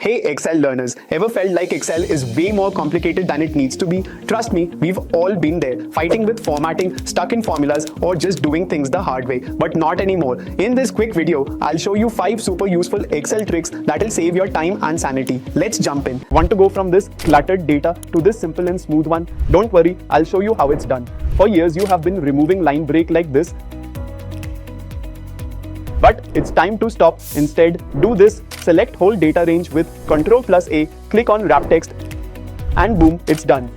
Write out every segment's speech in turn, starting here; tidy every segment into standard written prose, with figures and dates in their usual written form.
Hey Excel learners, ever felt like Excel is way more complicated than it needs to be? Trust me, we've all been there, fighting with formatting, stuck in formulas, or just doing things the hard way. But not anymore. In this quick video, I'll show you 5 super useful Excel tricks that'll save your time and sanity. Let's jump in. Want to go from this cluttered data to this simple and smooth one? Don't worry, I'll show you how it's done. For years, you have been removing line break like this. But it's time to stop. Instead, do this. Select whole data range with Ctrl+A, click on wrap text, and boom, it's done.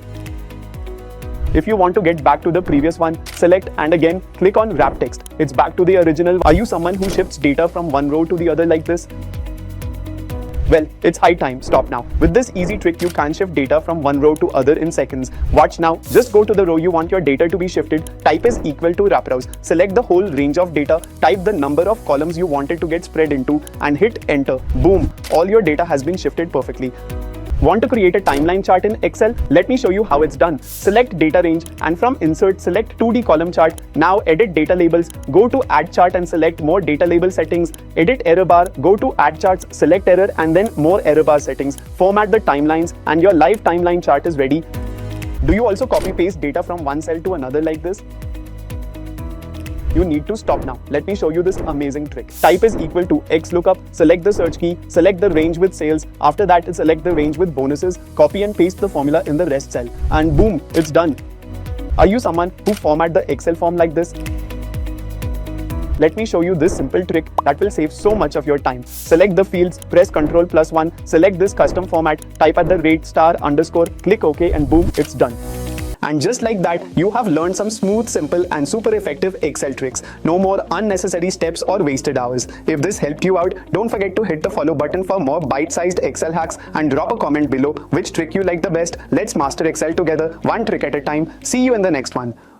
If you want to get back to the previous one, select and again click on wrap text. It's back to the original. Are you someone who shifts data from one row to the other like this? Well, it's high time. Stop now. With this easy trick, you can shift data from one row to other in seconds. Watch now. Just go to the row you want your data to be shifted. Type is equal to WRAPROWS. Select the whole range of data. Type the number of columns you want it to get spread into and hit enter. Boom. All your data has been shifted perfectly. Want to create a timeline chart in Excel? Let me show you how it's done. Select data range and from insert select 2D column chart. Now edit data labels. Go to add chart and select more data label settings. Edit error bar. Go to add charts, select error and then more error bar settings. Format the timelines and your live timeline chart is ready. Do you also copy paste data from one cell to another like this? You need to stop now. Let me show you this amazing trick. Type is equal to XLOOKUP, select the search key, select the range with sales. After that, select the range with bonuses, copy and paste the formula in the rest cell. And boom, it's done. Are you someone who format the Excel form like this? Let me show you this simple trick that will save so much of your time. Select the fields, press Ctrl+1, select this custom format, type at the rate *_, click OK and boom, it's done. And just like that, you have learned some smooth, simple and super effective Excel tricks. No more unnecessary steps or wasted hours. If this helped you out, don't forget to hit the follow button for more bite-sized Excel hacks and drop a comment below which trick you like the best. Let's master Excel together, one trick at a time. See you in the next one.